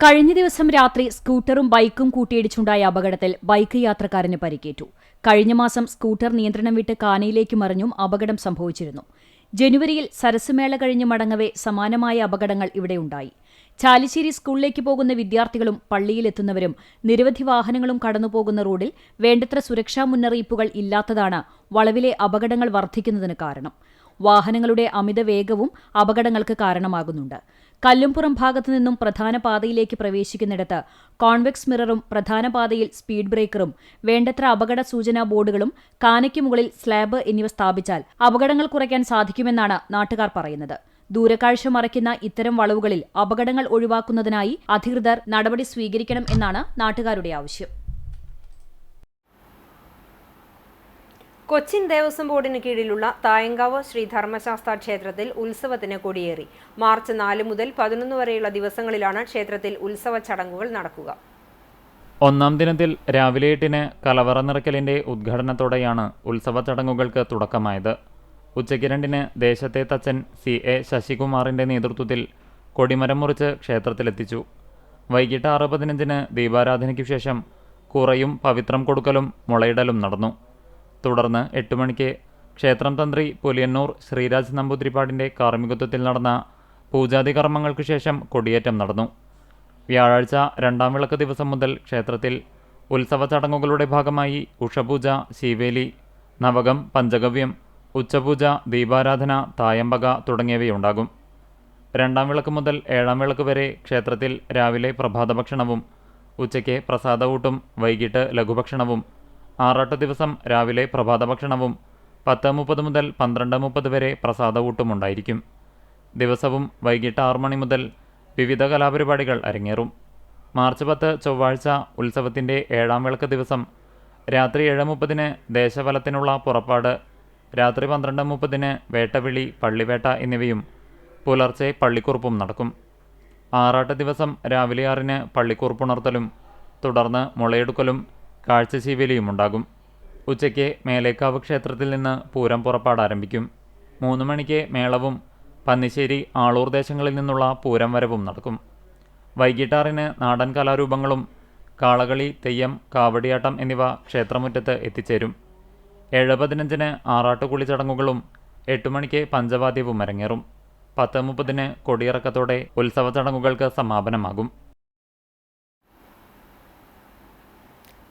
കഴിഞ്ഞ ദിവസം രാത്രി സ്കൂട്ടറും ബൈക്കും കൂട്ടിയിടിച്ചുണ്ടായ അപകടത്തിൽ ബൈക്ക് യാത്രക്കാരന് പരിക്കേറ്റു. കഴിഞ്ഞ മാസം സ്കൂട്ടർ നിയന്ത്രണം വിട്ട് കാനയിലേക്ക് മറിഞ്ഞും അപകടം സംഭവിച്ചിരുന്നു. ജനുവരിയിൽ സരസ്മേള കഴിഞ്ഞ് മടങ്ങവേ സമാനമായ അപകടങ്ങൾ ഇവിടെയുണ്ടായി. ചാലിശ്ശേരി സ്കൂളിലേക്ക് പോകുന്ന വിദ്യാർത്ഥികളും പള്ളിയിലെത്തുന്നവരും നിരവധി വാഹനങ്ങളും കടന്നുപോകുന്ന റോഡിൽ വേണ്ടത്ര സുരക്ഷാ മുന്നറിയിപ്പുകൾ ഇല്ലാത്തതാണ് വളവിലെ അപകടങ്ങൾ വർദ്ധിക്കുന്നതിന് കാരണം. വാഹനങ്ങളുടെ അമിത വേഗവും അപകടങ്ങൾക്ക് കാരണമാകുന്നുണ്ട്. കല്ലുംപുറം ഭാഗത്തു നിന്നും പ്രധാന പാതയിലേക്ക് പ്രവേശിക്കുന്നിടത്ത് കോൺവെക്സ് മിററും പ്രധാന പാതയിൽ സ്പീഡ് ബ്രേക്കറും വേണ്ടത്ര അപകട സൂചനാ ബോർഡുകളും കാനയ്ക്ക് മുകളിൽ സ്ലാബ് എന്നിവ സ്ഥാപിച്ചാൽ അപകടങ്ങൾ കുറയ്ക്കാൻ സാധിക്കുമെന്നാണ് നാട്ടുകാർ പറയുന്നത്. ദൂരക്കാഴ്ച മറയ്ക്കുന്ന ഇത്തരം വളവുകളിൽ അപകടങ്ങൾ ഒഴിവാക്കുന്നതിനായി അധികൃതർ നടപടി സ്വീകരിക്കണം എന്നാണ് നാട്ടുകാരുടെ ആവശ്യം. കൊച്ചിൻ ദേവസ്വം ബോർഡിന് കീഴിലുള്ള തായങ്കാവ് ശ്രീ ധർമ്മശാസ്ത്ര ക്ഷേത്രത്തിൽ ഉത്സവത്തിന് കൊടിയേറി. മാർച്ച് 4 മുതൽ 11 വരെയുള്ള ദിവസങ്ങളിലാണ് ക്ഷേത്രത്തിൽ ഉത്സവ ചടങ്ങുകൾ നടക്കുക. ഒന്നാം ദിനത്തിൽ രാവിലെ 8-ന് കലവറ നിറയ്ക്കലിന്റെ ഉദ്ഘാടനത്തോടെയാണ് ഉത്സവ ചടങ്ങുകൾക്ക് തുടക്കമായത്. ഉച്ചയ്ക്ക് 2-ന് ദേശത്തെ തച്ചൻ CA ശശികുമാറിന്റെ നേതൃത്വത്തിൽ കൊടിമരം മുറിച്ച് ക്ഷേത്രത്തിലെത്തിച്ചു. വൈകിട്ട് 6:15-ന് ദീപാരാധനയ്ക്കു ശേഷം കുറയും പവിത്രം കൊടുക്കലും മുളയിടലും നടന്നു. തുടർന്ന് 8 മണിക്ക് ക്ഷേത്രം തന്ത്രി പുലിയന്നൂർ ശ്രീരാജ് നമ്പൂതിരിപ്പാടിന്റെ കാർമ്മികത്വത്തിൽ നടന്ന പൂജാതി കർമ്മങ്ങൾക്ക് ശേഷം കൊടിയേറ്റം നടന്നു. വ്യാഴാഴ്ച 2ാം വിളക്ക് ദിവസം മുതൽ ക്ഷേത്രത്തിൽ ഉത്സവ ചടങ്ങുകളുടെ ഭാഗമായി ഉഷപൂജ, ശീവേലി, നവകം, പഞ്ചഗവ്യം, ഉച്ചപൂജ, ദീപാരാധന, തായമ്പക തുടങ്ങിയവയുണ്ടാകും. 2ാം വിളക്ക് മുതൽ 7ാം വിളക്ക് വരെ ക്ഷേത്രത്തിൽ രാവിലെ പ്രഭാതഭക്ഷണവും ഉച്ചയ്ക്ക് പ്രസാദഊട്ടും വൈകിട്ട് ലഘുഭക്ഷണവും, ആറാട്ട് ദിവസം രാവിലെ പ്രഭാതഭക്ഷണവും 10:30 മുതൽ 12:30 വരെ പ്രസാദഊട്ടും ഉണ്ടായിരിക്കും. ദിവസവും വൈകിട്ട് 6 മണി മുതൽ വിവിധ കലാപരിപാടികൾ അരങ്ങേറും. മാർച്ച് 10 ചൊവ്വാഴ്ച ഉത്സവത്തിൻ്റെ 7ാം വിളക്ക് ദിവസം രാത്രി 7:30 ദേശവലത്തിനുള്ള പുറപ്പാട്, രാത്രി 12:30 വേട്ടവിളി, പള്ളിവേട്ട എന്നിവയും പുലർച്ചെ പള്ളിക്കുറുപ്പും നടക്കും. ആറാട്ട് ദിവസം രാവിലെ 6 പള്ളിക്കുറുപ്പുണർത്തലും തുടർന്ന് മുളയെടുക്കലും കാഴ്ചശീവേലിയും ഉണ്ടാകും. ഉച്ചയ്ക്ക് മേലേക്കാവ് ക്ഷേത്രത്തിൽ നിന്ന് പൂരം പുറപ്പാട് ആരംഭിക്കും. 3 മണിക്ക് മേളവും പന്നിശ്ശേരി, ആളൂർ ദേശങ്ങളിൽ നിന്നുള്ള പൂരം വരവും നടക്കും. വൈകിട്ട് 6 നാടൻ കലാരൂപങ്ങളും കാളകളി, തെയ്യം, കാവടിയാട്ടം എന്നിവ ക്ഷേത്രമുറ്റത്ത് എത്തിച്ചേരും. 7:15 ആറാട്ടുകുളി ചടങ്ങുകളും 8 മണിക്ക് പഞ്ചവാദ്യവും അരങ്ങേറും. 10:30 കൊടിയിറക്കത്തോടെ ഉത്സവ ചടങ്ങുകൾക്ക് സമാപനമാകും.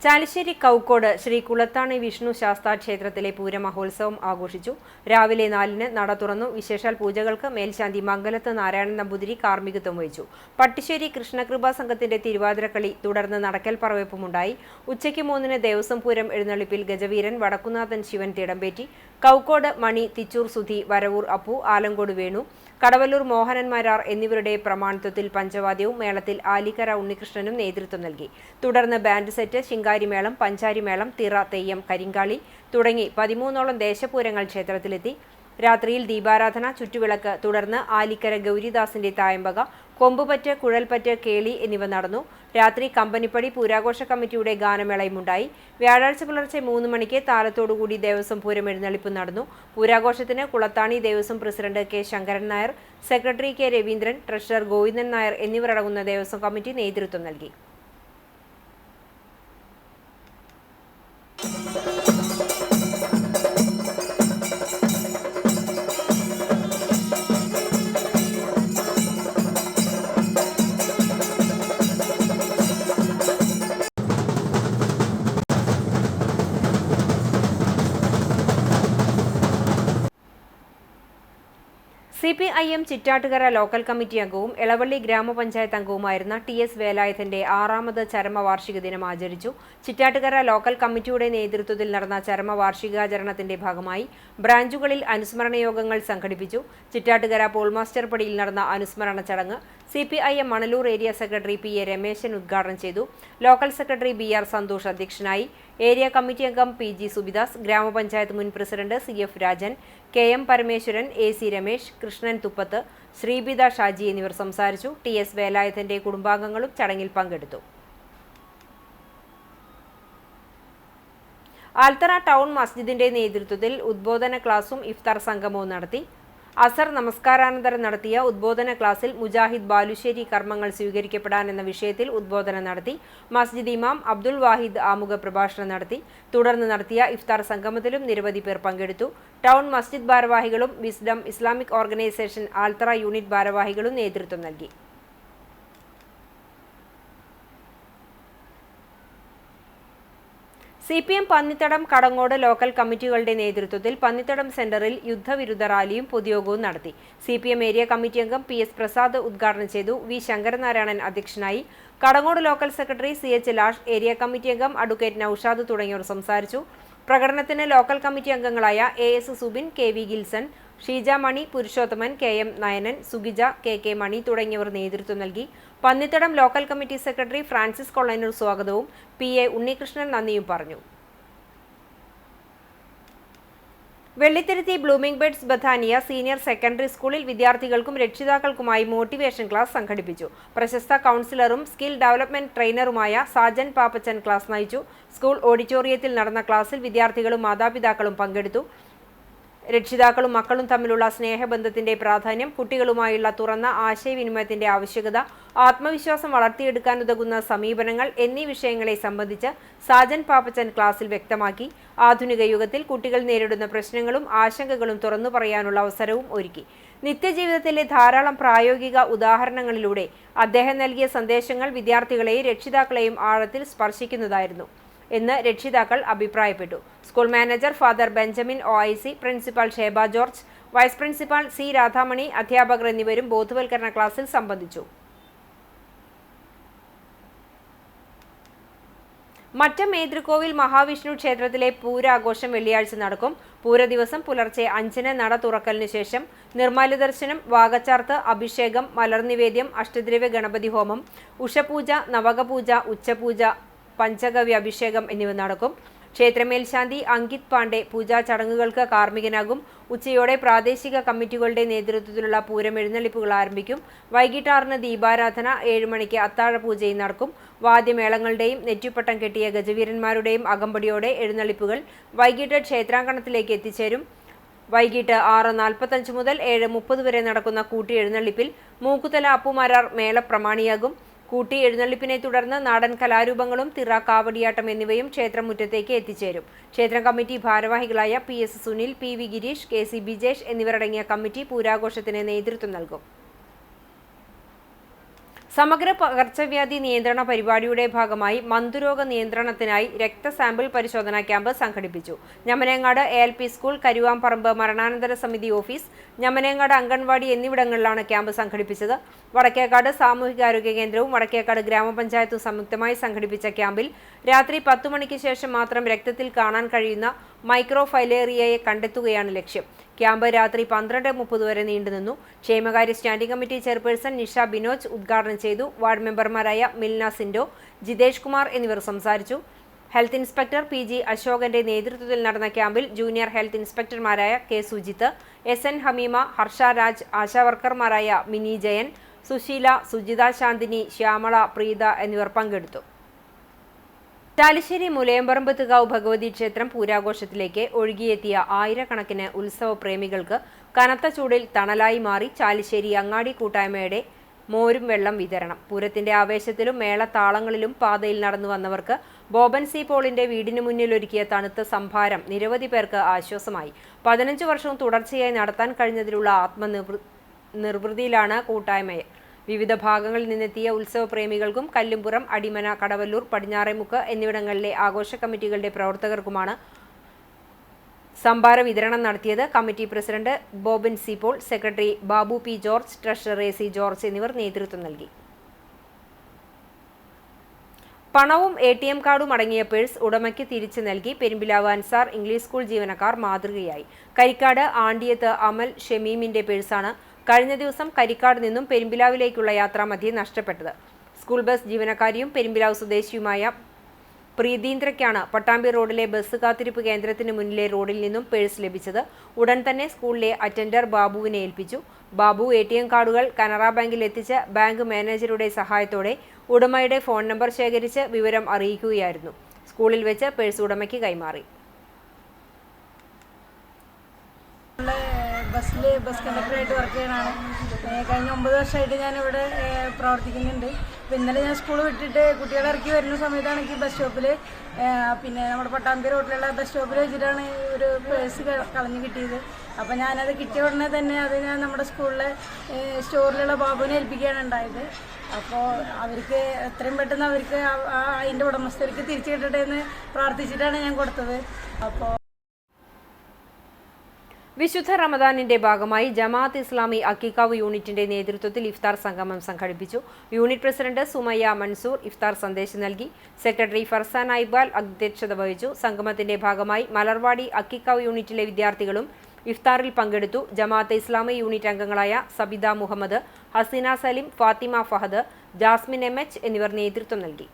ചാലിശ്ശേരി കൗക്കോട് ശ്രീ കുളത്താണി വിഷ്ണു ശാസ്താ ക്ഷേത്രത്തിലെ പൂരമഹോത്സവം ആഘോഷിച്ചു. രാവിലെ 4 നട തുറന്നു. വിശേഷാൽ പൂജകൾക്ക് മേൽശാന്തി മംഗലത്ത് നാരായണൻ നമ്പൂതിരി കാർമ്മികത്വം വഹിച്ചു. പട്ടിശ്ശേരി കൃഷ്ണകൃപാ സംഘത്തിന്റെ തിരുവാതിരക്കളി, തുടർന്ന് നടക്കൽ പറവെപ്പുമുണ്ടായി. ഉച്ചയ്ക്ക് 3 ദേവസ്വം പൂരം എഴുന്നള്ളിപ്പിൽ ഗജവീരൻ വടക്കുന്നാഥൻ ശിവൻ തിടമ്പേറ്റി. കൗക്കോട് മണി, തിച്ചൂർ സുധി, വരവൂർ അപ്പു, ആലങ്കോട് വേണു, കടവല്ലൂർ മോഹനന്മാരാർ എന്നിവരുടെ പ്രമാണിത്വത്തിൽ പഞ്ചവാദ്യവും മേളത്തിൽ ആലിക്കര ഉണ്ണികൃഷ്ണനും നേതൃത്വം നൽകി. തുടർന്ന് ബാൻഡ് സെറ്റ്, ശിങ്കാരിമേളം, പഞ്ചാരിമേളം, തിറ, തെയ്യം, കരിങ്കാളി തുടങ്ങി 13ഓളം ദേശപൂരങ്ങൾ ക്ഷേത്രത്തിലെത്തി. രാത്രിയിൽ ദീപാരാധന, ചുറ്റുവിളക്ക്, തുടർന്ന് ആലിക്കര ഗൗരിദാസിന്റെ തായമ്പക, കൊമ്പുപറ്റ്, കുഴൽപ്പറ്റ്, കേളി എന്നിവ നടന്നു. രാത്രി കമ്പനിപ്പടി പൂരാഘോഷ കമ്മിറ്റിയുടെ ഗാനമേളയുമുണ്ടായി. വ്യാഴാഴ്ച പുലർച്ചെ 3 മണിക്ക് താലത്തോടുകൂടി ദേവസ്വം പൂരം എഴുന്നള്ളിപ്പ് നടന്നു. പൂരാഘോഷത്തിന് കുളത്താണി ദേവസ്വം president K Sankaran Nair, secretary K Raveendran, treasurer Govindan Nair എന്നിവരടങ്ങുന്ന ദേവസ്വം കമ്മിറ്റി നേതൃത്വം നൽകി. CPIM ചിറ്റാട്ടുകര ലോക്കൽ കമ്മിറ്റി അംഗവും എളവള്ളി ഗ്രാമപഞ്ചായത്ത് അംഗവുമായിരുന്ന TS വേലായുധന്റെ 6ാമത് ചരമവാർഷിക ദിനം ആചരിച്ചു. ചിറ്റാട്ടുകര ലോക്കൽ കമ്മിറ്റിയുടെ നേതൃത്വത്തിൽ നടന്ന ചരമവാർഷികാചരണത്തിന്റെ ഭാഗമായി ബ്രാഞ്ചുകളിൽ അനുസ്മരണ യോഗങ്ങൾ സംഘടിപ്പിച്ചു. ചിറ്റാട്ടുകര പോൾമാസ്റ്റർ പടിയിൽ നടന്ന അനുസ്മരണ ചടങ്ങ് CPIM Manalur area secretary PA Rameshan ഉദ്ഘാടനം ചെയ്തു. ലോക്കൽ സെക്രട്ടറി BR സന്തോഷ് അധ്യക്ഷനായി. ഏരിയ കമ്മിറ്റി അംഗം PG സുബിദാസ്, ഗ്രാമപഞ്ചായത്ത് മുൻ president CF Rajan, KM Parameswaran, AC Ramesh, Krishnan Thuppath, Sreepitha Shaji എന്നിവർ സംസാരിച്ചു. TS വേലായുധന്റെ കുടുംബാംഗങ്ങളും ചടങ്ങിൽ പങ്കെടുത്തു. ആൽത്തറ ടൗൺ മസ്ജിദിന്റെ നേതൃത്വത്തിൽ ഉദ്ബോധന ക്ലാസും ഇഫ്താർ സംഗമവും നടത്തി. അസർ നമസ്കാരാനന്തരം നടത്തിയ ഉദ്ബോധന ക്ലാസിൽ മുജാഹിദ് ബാലുശ്ശേരി കർമ്മങ്ങൾ സ്വീകരിക്കപ്പെടാൻ എന്ന വിഷയത്തിൽ ഉദ്ബോധനം നടത്തി. മസ്ജിദ് ഇമാം അബ്ദുൽ വാഹിദ് ആമുഖ പ്രഭാഷണം നടത്തി. തുടർന്ന് നടത്തിയ ഇഫ്താർ സംഗമത്തിലും നിരവധി പേർ പങ്കെടുത്തു. ടൗൺ മസ്ജിദ് ഭാരവാഹികളും വിസ്ഡം ഇസ്ലാമിക് ഓർഗനൈസേഷൻ ആൽത്തറ യൂണിറ്റ് ഭാരവാഹികളും നേതൃത്വം നൽകി. CPM പന്നിത്തടം, കടങ്ങോട് ലോക്കൽ കമ്മിറ്റികളുടെ നേതൃത്വത്തിൽ പന്നിത്തടം സെന്ററിൽ യുദ്ധവിരുദ്ധ റാലിയും പൊതുയോഗവും നടത്തി. CPM ഏരിയ കമ്മിറ്റി അംഗം PS പ്രസാദ് ഉദ്ഘാടനം ചെയ്തു. V ശങ്കരനാരായണൻ അധ്യക്ഷനായി. Kadangode local secretary CH lash, area committee അംഗം അഡ്വക്കേറ്റ് നൌഷാദ് തുടങ്ങിയവർ സംസാരിച്ചു. പ്രകടനത്തിന് ലോക്കൽ കമ്മിറ്റി അംഗങ്ങളായ AS സുബിൻ, KV ഗിൽസൺ, ഷീജ മണി, പുരുഷോത്തമൻ, KM നയനൻ, സുഗിജ, KK മണി തുടങ്ങിയവർ നേതൃത്വം നൽകി. Pannithadam local committee secretary Francis Kollanur സ്വാഗതവും PA ഉണ്ണികൃഷ്ണൻ നന്ദിയും പറഞ്ഞു. Vellithiruthi blooming birds Bethania senior secondary സ്കൂളിൽ വിദ്യാർത്ഥികൾക്കും രക്ഷിതാക്കൾക്കുമായി മോട്ടിവേഷൻ ക്ലാസ് സംഘടിപ്പിച്ചു. പ്രശസ്ത കൗൺസിലറും സ്കിൽ ഡെവലപ്മെന്റ് ട്രെയിനറുമായ സാജൻ പാപ്പച്ചൻ ക്ലാസ് നയിച്ചു. സ്കൂൾ ഓഡിറ്റോറിയത്തിൽ നടന്ന ക്ലാസ്സിൽ വിദ്യാർത്ഥികളും മാതാപിതാക്കളും പങ്കെടുത്തു. രക്ഷിതാക്കളും മക്കളും തമ്മിലുള്ള സ്നേഹബന്ധത്തിന്റെ പ്രാധാന്യം, കുട്ടികളുമായുള്ള തുറന്ന ആശയവിനിമയത്തിന്റെ ആവശ്യകത, ആത്മവിശ്വാസം വളർത്തിയെടുക്കാനുതകുന്ന സമീപനങ്ങൾ എന്നീ വിഷയങ്ങളെ സംബന്ധിച്ച് സാജൻ പാപ്പച്ചൻ ക്ലാസ്സിൽ വ്യക്തമാക്കി. ആധുനിക യുഗത്തിൽ കുട്ടികൾ നേരിടുന്ന പ്രശ്നങ്ങളും ആശങ്കകളും തുറന്നു പറയാനുള്ള അവസരവും ഒരുക്കി. നിത്യജീവിതത്തിലെ ധാരാളം പ്രായോഗിക ഉദാഹരണങ്ങളിലൂടെ അദ്ദേഹം നൽകിയ സന്ദേശങ്ങൾ വിദ്യാർത്ഥികളെയും രക്ഷിതാക്കളെയും ആഴത്തിൽ സ്പർശിക്കുന്നതായിരുന്നു. എന്ന് രക്ഷിതാക്കൾ അഭിപ്രായപ്പെട്ടു. School manager father Benjamin OIC, principal Sheba George, vice principal C. Radhamani, അധ്യാപകർ എന്നിവരും ബോധവൽക്കരണ ക്ലാസ്സിൽ സംബന്ധിച്ചു. മറ്റം മേതൃക്കോവിൽ മഹാവിഷ്ണു ക്ഷേത്രത്തിലെ പൂരാഘോഷം വെള്ളിയാഴ്ച നടക്കും. പൂരദിവസം പുലർച്ചെ 5-ന് നട തുറക്കലിനു ശേഷം നിർമ്മാല്യ ദർശനം, വാകച്ചാർത്ത്, അഭിഷേകം, മലർനിവേദ്യം, അഷ്ടദ്രവ്യ ഗണപതി ഹോമം, ഉഷപൂജ, നവകപൂജ, ഉച്ചപൂജ, പഞ്ചഗവ്യ അഭിഷേകം എന്നിവ നടക്കും. ക്ഷേത്രമേൽശാന്തി അങ്കിത് പാണ്ഡെ പൂജാ ചടങ്ങുകൾക്ക് കാർമ്മികനാകും. ഉച്ചയോടെ പ്രാദേശിക കമ്മിറ്റികളുടെ നേതൃത്വത്തിലുള്ള പൂരം എഴുന്നള്ളിപ്പുകൾ ആരംഭിക്കും. വൈകിട്ട് 6-ന് ദീപാരാധന, 7 മണിക്ക് അത്താഴപൂജയും നടക്കും. വാദ്യമേളങ്ങളുടെയും നെറ്റിപ്പട്ടം കെട്ടിയ ഗജവീരന്മാരുടെയും അകമ്പടിയോടെ എഴുന്നള്ളിപ്പുകൾ വൈകിട്ട് ക്ഷേത്രാങ്കണത്തിലേക്ക് എത്തിച്ചേരും. വൈകിട്ട് 6:45 മുതൽ 7:30 വരെ നടക്കുന്ന കൂട്ടി എഴുന്നള്ളിപ്പിൽ മൂക്കുതല അപ്പുമാരാർ മേളപ്രമാണിയാകും. കൂട്ടി എഴുന്നള്ളിപ്പിനെ തുടർന്ന് നാടൻ കലാരൂപങ്ങളും തിറ, കാവടിയാട്ടം എന്നിവയും ക്ഷേത്രമുറ്റത്തേക്ക് എത്തിച്ചേരും. ക്ഷേത്രം കമ്മിറ്റി ഭാരവാഹികളായ PS Sunil, PV Girish, KC Bijesh എന്നിവരടങ്ങിയ കമ്മിറ്റി പൂരാഘോഷത്തിന് നേതൃത്വം നൽകും. സമഗ്ര പകർച്ചവ്യാധി നിയന്ത്രണ പരിപാടിയുടെ ഭാഗമായി മന്തുരോഗ നിയന്ത്രണത്തിനായി രക്തസാമ്പിൾ പരിശോധനാ ക്യാമ്പ് സംഘടിപ്പിച്ചു. ഞമനേങ്ങാട് ALP സ്കൂൾ, കരുവാമ്പറമ്പ് മരണാനന്തര സമിതി ഓഫീസ്, ഞമനേങ്ങാട് അംഗൻവാടി എന്നിവിടങ്ങളിലാണ് ക്യാമ്പ് സംഘടിപ്പിച്ചത്. വടക്കേക്കാട് സാമൂഹികാരോഗ്യ കേന്ദ്രവും വടക്കേക്കാട് ഗ്രാമപഞ്ചായത്തും സംയുക്തമായി സംഘടിപ്പിച്ച ക്യാമ്പിൽ രാത്രി 10 മണിക്ക് ശേഷം മാത്രം രക്തത്തിൽ കാണാൻ കഴിയുന്ന മൈക്രോഫൈലേറിയയെ കണ്ടെത്തുകയാണ് ലക്ഷ്യം. ക്യാമ്പ് രാത്രി 12:30 വരെ നീണ്ടുനിന്നു. ക്ഷേമകാര്യ standing committee chairperson Nisha Binoj ഉദ്ഘാടനം ചെയ്തു. വാർഡ് മെമ്പർമാരായ മിൽന സിൻഡോ, ജിതേഷ് കുമാർ എന്നിവർ സംസാരിച്ചു. ഹെൽത്ത് ഇൻസ്പെക്ടർ PG അശോകന്റെ നേതൃത്വത്തിൽ നടന്ന ക്യാമ്പിൽ ജൂനിയർ ഹെൽത്ത് ഇൻസ്പെക്ടർമാരായ K. സുജിത്ത്, SN ഹമീമ, ഹർഷ രാജ്, ആശാവർക്കർമാരായ മിനി ജയൻ, സുശീല, സുജിത ശാന്തിനി, ശ്യാമള, പ്രീത എന്നിവർ പങ്കെടുത്തു. ചാലിശ്ശേരി മുലയമ്പറമ്പത്തുകാവ് ഭഗവതി ക്ഷേത്രം പൂരാഘോഷത്തിലേക്ക് ഒഴുകിയെത്തിയ ആയിരക്കണക്കിന് ഉത്സവ പ്രേമികൾക്ക് കനത്ത ചൂടിൽ തണലായി മാറി ചാലിശ്ശേരി അങ്ങാടി കൂട്ടായ്മയുടെ മോരും വെള്ളം വിതരണം. പൂരത്തിന്റെ ആവേശത്തിലും മേളത്താളങ്ങളിലും പാതയിൽ നടന്നു വന്നവർക്ക് ബോബൻ C. പോളിന്റെ വീടിന് മുന്നിലൊരുക്കിയ തണുത്ത സംഭാരം നിരവധി പേർക്ക് ആശ്വാസമായി. 15 വർഷവും തുടർച്ചയായി നടത്താൻ കഴിഞ്ഞതിലുള്ള ആത്മനിർവൃതിയിലാണ് കൂട്ടായ്മയെ. വിവിധ ഭാഗങ്ങളിൽ നിന്നെത്തിയ ഉത്സവ പ്രേമികൾക്കും കല്ലുംപുറം, അടിമന, കടവല്ലൂർ, പടിഞ്ഞാറേമുക്ക് എന്നിവിടങ്ങളിലെ ആഘോഷ കമ്മിറ്റികളുടെ പ്രവർത്തകർക്കുമാണ് സംഭാര വിതരണം നടത്തിയത്. Committee president Boban C. Paul, secretary Babu P. George, treasurer AC George എന്നിവർ നേതൃത്വം നൽകി. പണവും ATM കാർഡും അടങ്ങിയ പേഴ്സ് ഉടമയ്ക്ക് തിരിച്ചു നൽകി പെരുമ്പിലാവ് അൻസാർ ഇംഗ്ലീഷ് സ്കൂൾ ജീവനക്കാർ മാതൃകയായി. കരിക്കാട് ആണ്ടിയത്ത് അമൽ ഷമീമിന്റെ പേഴ്സാണ് കഴിഞ്ഞ ദിവസം കരിക്കാട് നിന്നും പെരുമ്പിലാവിലേക്കുള്ള യാത്രാമധ്യേ നഷ്ടപ്പെട്ടത്. സ്കൂൾ ബസ് ജീവനക്കാരിയും പെരുമ്പിലാവ് സ്വദേശിയുമായ പ്രീതീന്ദ്രയ്ക്കാണ് പട്ടാമ്പി റോഡിലെ ബസ് കാത്തിരിപ്പ് കേന്ദ്രത്തിന് മുന്നിലെ റോഡിൽ നിന്നും പേഴ്സ് ലഭിച്ചത്. ഉടൻ തന്നെ സ്കൂളിലെ അറ്റൻഡർ ബാബുവിനെ ഏൽപ്പിച്ചു. ബാബു ATM കാർഡുകൾ കനറ ബാങ്കിൽ എത്തിച്ച് ബാങ്ക് മാനേജറുടെ സഹായത്തോടെ ഉടമയുടെ ഫോൺ നമ്പർ ശേഖരിച്ച് വിവരം അറിയിക്കുകയായിരുന്നു. സ്കൂളിൽ വെച്ച് പേഴ്സ് ഉടമയ്ക്ക് കൈമാറി. ബസ് കണ്ടക്ടറായിട്ട് വർക്ക് ചെയ്യാനാണ്. കഴിഞ്ഞ 9 വർഷമായിട്ട് ഞാനിവിടെ പ്രവർത്തിക്കുന്നുണ്ട്. അപ്പോൾ ഇന്നലെ ഞാൻ സ്കൂൾ വിട്ടിട്ട് കുട്ടികളെ ഇറക്കി വരുന്ന സമയത്താണ് എനിക്ക് ബസ് സ്റ്റോപ്പിൽ നമ്മുടെ പട്ടാമ്പി റോഡിലുള്ള ബസ് സ്റ്റോപ്പിൽ വെച്ചിട്ടാണ് ഒരു പേഴ്സ് കളഞ്ഞു കിട്ടിയത്. അപ്പോൾ ഞാനത് കിട്ടിയ ഉടനെ തന്നെ അത് ഞാൻ നമ്മുടെ സ്കൂളിലെ സ്റ്റോറിലുള്ള ബാബുവിനെ ഏൽപ്പിക്കുകയാണ് ഉണ്ടായത്. അപ്പോൾ അവർക്ക് എത്രയും പെട്ടെന്ന് അവർക്ക് അതിൻ്റെ ഉടമസ്ഥർക്ക് തിരിച്ചു കിട്ടട്ടെ എന്ന് പ്രാർത്ഥിച്ചിട്ടാണ് ഞാൻ കൊടുത്തത്. അപ്പോൾ വിശുദ്ധ റമദാനിന്റെ ഭാഗമായി ജമാഅത്ത് ഇസ്ലാമി അക്കീക്കാവ് യൂണിറ്റിന്റെ നേതൃത്വത്തിൽ ഇഫ്താർ സംഗമം സംഘടിപ്പിച്ചു. യൂണിറ്റ് പ്രസിഡന്റ് സുമയ്യ മൻസൂർ ഇഫ്താർ സന്ദേശം നൽകി. സെക്രട്ടറി ഫർസാൻ ഐബാൽ അധ്യക്ഷത വഹിച്ചു. സംഗമത്തിന്റെ ഭാഗമായി മലർവാടി അക്കീക്കാവ് യൂണിറ്റിലെ വിദ്യാർത്ഥികളും ഇഫ്താറിൽ പങ്കെടുത്തു. ജമാഅത്ത് ഇസ്ലാമി യൂണിറ്റ് അംഗങ്ങളായ സബിത മുഹമ്മദ്, ഹസീന സലിം, ഫാത്തിമ ഫഹദ്, ജാസ്മിൻ MH എന്നിവർ നേതൃത്വം നൽകി.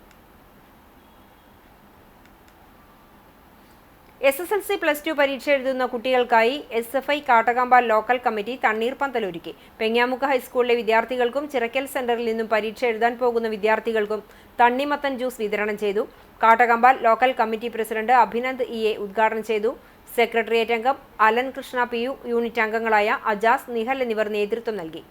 SSLC +2 പരീക്ഷ എഴുതുന്ന കുട്ടികൾക്കായി SFI Kattakampal local committee തണ്ണീർപന്തലൊരുക്കി. Pengamuck ഹൈസ്കൂളിലെ വിദ്യാർത്ഥികൾക്കും ചിറക്കൽ സെന്ററിൽ നിന്നും പരീക്ഷ എഴുതാൻ പോകുന്ന വിദ്യാർത്ഥികൾക്കും തണ്ണിമത്തൻ ജ്യൂസ് വിതരണം ചെയ്തു. Kattakampal local committee president Abhinand EA ഉദ്ഘാടനം ചെയ്തു. സെക്രട്ടേറിയറ്റ് അംഗം അലൻ കൃഷ്ണ PU, യൂണിറ്റ് അംഗങ്ങളായ അജാസ്, നിഹൽ എന്നിവർ നേതൃത്വം നൽകി.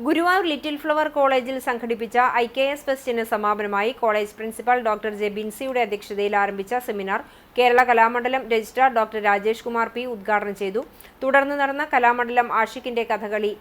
ഗുരുവായൂർ ലിറ്റിൽ ഫ്ലവർ കോളേജിൽ സംഘടിപ്പിച്ച IKS ഫെസ്റ്റിന് സമാപനമായി കോളേജ് പ്രിൻസിപ്പൽ ഡോക്ടർ ജെ ബിൻസിയുടെ അധ്യക്ഷതയിൽ ആരംഭിച്ച seminar Kerala Kalamandalam registrar doctor Rajesh Kumar P ഉദ്ഘാടനം ചെയ്തു. തുടർന്ന് നടന്ന കലാമണ്ഡലം ആഷിഖിന്റെ കഥകളി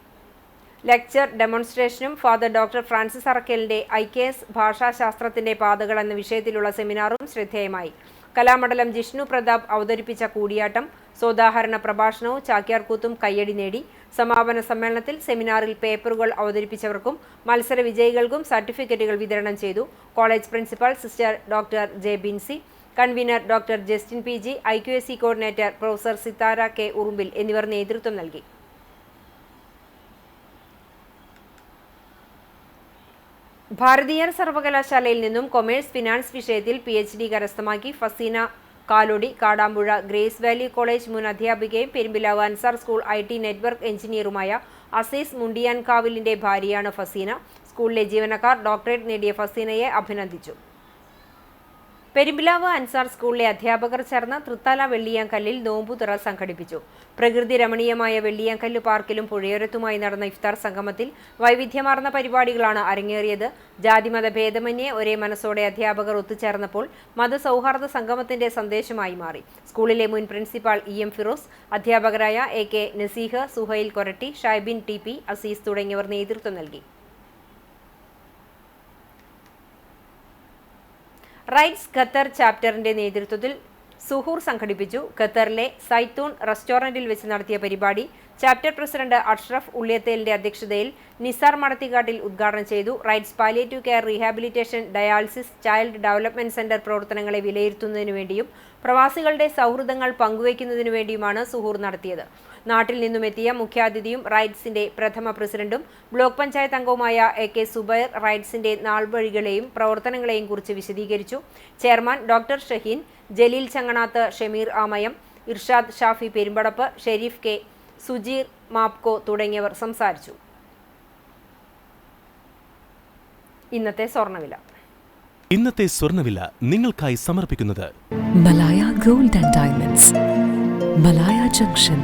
ലെക്ചർ ഡെമോൺസ്ട്രേഷനും ഫാദർ ഡോക്ടർ ഫ്രാൻസിസ് അറക്കലിന്റെ IKS ഭാഷാശാസ്ത്രത്തിന്റെ പാതകൾ എന്ന വിഷയത്തിലുള്ള സെമിനാറും ശ്രദ്ധേയമായി. കലാമണ്ഡലം ജിഷ്ണു പ്രതാപ് അവതരിപ്പിച്ച കൂടിയാട്ടം, സോദാഹരണ പ്രഭാഷണവും ചാക്യാർകൂത്തും കയ്യടി നേടി. സമാപന സമ്മേളനത്തിൽ സെമിനാറിൽ പേപ്പറുകൾ അവതരിപ്പിച്ചവർക്കും മത്സര വിജയികൾക്കും സർട്ടിഫിക്കറ്റുകൾ വിതരണം ചെയ്തു. College principal sister doctor J Binsy, convener doctor Justin PG, IQAC coordinator professor Sithara K Urumbil എന്നിവർ നേതൃത്വം നൽകി. ഭാരതീയർ സർവകലാശാലയിൽ നിന്നും കൊമേഴ്സ് ഫിനാൻസ് വിഷയത്തിൽ PhD കരസ്ഥമാക്കി Faseena Kalodi Kadampuzha grace valley college മുൻ അധ്യാപികയും Perumpilavu Ansar school IT network എഞ്ചിനീയറുമായ അസീസ് മുണ്ടിയാൻകാവിലിന്റെ ഭാര്യയാണ് ഫസീന. സ്കൂളിലെ ജീവനക്കാർ ഡോക്ടറേറ്റ് നേടിയ ഫസീനയെ അഭിനന്ദിച്ചു. പെരുമ്പിലാവ് അൻസാർ സ്കൂളിലെ അധ്യാപകർ ചേർന്ന് തൃത്താല വെള്ളിയാങ്കല്ലിൽ നോമ്പുതുറ സംഘടിപ്പിച്ചു. പ്രകൃതി രമണീയമായ വെള്ളിയാങ്കല്ല് പാർക്കിലും പുഴയോരത്തുമായി നടന്ന ഇഫ്താർ സംഗമത്തിൽ വൈവിധ്യമാർന്ന പരിപാടികളാണ് അരങ്ങേറിയത്. ജാതിമത ഭേദമന്യേ ഒരേ മനസ്സോടെ അധ്യാപകർ ഒത്തുചേർന്നപ്പോൾ മതസൗഹാർദ്ദ സംഗമത്തിന്റെ സന്ദേശമായി മാറി. സ്കൂളിലെ മുൻ പ്രിൻസിപ്പാൾ EM ഫിറോസ്, അധ്യാപകരായ AK നസീഹ്, സുഹൈൽ കൊരട്ടി, ഷൈബിൻ TP, അസീസ് തുടങ്ങിയവർ നേതൃത്വം നൽകി. റൈറ്റ്സ് ഖത്തർ ചാപ്റ്ററിന്റെ നേതൃത്വത്തിൽ സുഹൂർ സംഘടിപ്പിച്ചു. ഖത്തറിലെ സൈത്തൂൺ റെസ്റ്റോറന്റിൽ വെച്ച് നടത്തിയ പരിപാടി ചാപ്റ്റർ പ്രസിഡന്റ് അഷ്റഫ് ഉള്ളിയത്തേലിന്റെ അധ്യക്ഷതയിൽ നിസാർ മടത്തിക്കാട്ടിൽ ഉദ്ഘാടനം ചെയ്തു. Rights palliative care, rehabilitation, dialysis, child development centre പ്രവർത്തനങ്ങളെ വിലയിരുത്തുന്നതിനു വേണ്ടിയും പ്രവാസികളുടെ സൗഹൃദങ്ങൾ പങ്കുവയ്ക്കുന്നതിനു വേണ്ടിയുമാണ് സുഹൂർ നടത്തിയത്. നാട്ടിൽ നിന്നുമെത്തിയ മുഖ്യാതിഥിയും റൈറ്റ്സിന്റെ പ്രഥമ പ്രസിഡന്റും ബ്ലോക്ക് പഞ്ചായത്ത് അംഗവുമായ AK സുബൈർ റൈറ്റ്സിന്റെ നാൾവഴികളെയും പ്രവർത്തനങ്ങളെയും കുറിച്ച് വിശദീകരിച്ചു. Chairman doctor Shaheen, Jaleel Changanath, Shameer Amayam, Irshad Shafi Perumpadappu, Shareef K, Sujeer Mapco തുടങ്ങിയവർ സംസാരിച്ചു. ഇന്നത്തെ സ്വർണ്ണവില നിങ്ങൾക്കായി സമർപ്പിക്കുന്നത് Malaya gold and diamonds, Malaya junction,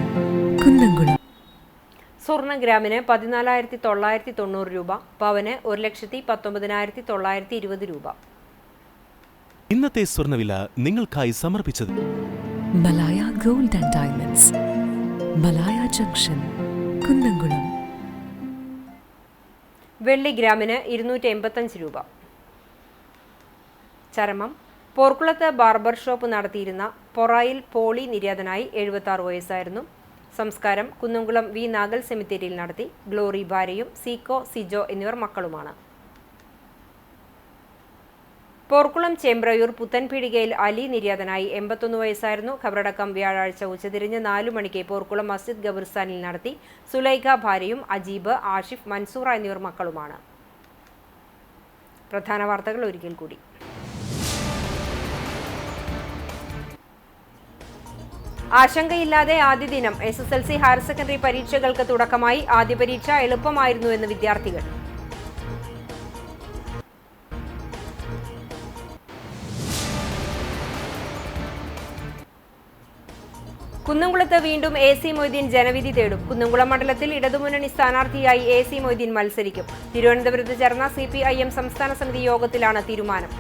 Kunnamkulam. സ്വർണ്ണ ഗ്രാമിന് 14,990 രൂപ, പവന് 1,19,920 രൂപ. ഇന്നത്തെ സ്വർണ്ണവില നിങ്ങൾക്കായി സമർപ്പിച്ചത് Malaya gold and diamonds, Malaya junction, Kunnamkulam. വെള്ളി ഗ്രാമിന് 285 രൂപ. ചരമം, പോർക്കുളത്ത് ബാർബർ ഷോപ്പ് നടത്തിയിരുന്ന പൊറായിൽ പോളി നിര്യാതനായി 76 വയസ്സായിരുന്നു. സംസ്കാരം കുന്നംകുളം V നാഗൽ സെമിത്തേരിയിൽ നടത്തി. ഗ്ലോറി ഭാര്യയും സീക്കോ, സിജോ എന്നിവർ മക്കളുമാണ്. പോർക്കുളം ചേമ്പ്രയൂർ പുത്തൻപീടികയിൽ അലി നിര്യാതനായി 81 വയസ്സായിരുന്നു. ഖബറടക്കം വ്യാഴാഴ്ച ഉച്ചതിരിഞ്ഞ് 4 മണിക്ക് പോർക്കുളം മസ്ജിദ് ഖബർസ്ഥാനിൽ നടത്തി. സുലൈഖ ഭാര്യയും അജീബ്, ആഷിഫ്, മൻസൂറ എന്നിവർ മക്കളുമാണ്. പ്രധാന വാർത്തകൾ ഒരിക്കൽ കൂടി. ആശങ്കയില്ലാതെ ആദ്യ ദിനം. SSLC ഹയർ സെക്കൻഡറി പരീക്ഷകൾക്ക് തുടക്കമായി. ആദ്യ പരീക്ഷ എളുപ്പമായിരുന്നുവെന്ന് വിദ്യാർത്ഥികൾ. കുന്നംകുളത്ത് വീണ്ടും AC മൊയ്തീൻ ജനവിധി തേടും. കുന്നംകുളം മണ്ഡലത്തിൽ ഇടതുമുന്നണി സ്ഥാനാർത്ഥിയായി AC മൊയ്തീൻ മത്സരിക്കും. തിരുവനന്തപുരത്ത് ചേർന്ന CPIM സംസ്ഥാന സമിതി യോഗത്തിലാണ് തീരുമാനം.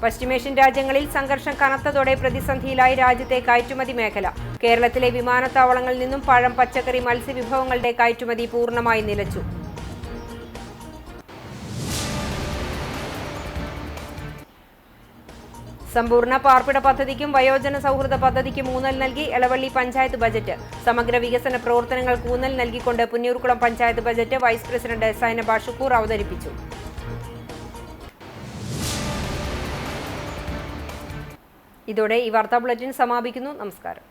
പശ്ചിമേഷ്യൻ രാജ്യങ്ങളിൽ സംഘർഷം കനത്തതോടെ പ്രതിസന്ധിയിലായി രാജ്യത്തെ കയറ്റുമതി മേഖല. കേരളത്തിലെ വിമാനത്താവളങ്ങളിൽ നിന്നും പഴം, പച്ചക്കറി, മത്സ്യവിഭവങ്ങളുടെ കയറ്റുമതി പൂർണ്ണമായി നിലച്ചു. സമ്പൂർണ്ണ പാർപ്പിട പദ്ധതിക്കും വയോജന സൗഹൃദ പദ്ധതിക്കും ഊന്നൽ നൽകി എളവള്ളി പഞ്ചായത്ത് ബജറ്റ്. സമഗ്ര വികസന പ്രവർത്തനങ്ങൾക്ക് ഊന്നൽ നൽകിക്കൊണ്ട് Punnayurkulam panchayat budget vice president Zainaba Shukkur അവതരിപ്പിച്ചു. ഇതോടെ ഈ വാർത്താ ബുള്ളറ്റിൻ സമാപിക്കുന്നു. നമസ്കാരം.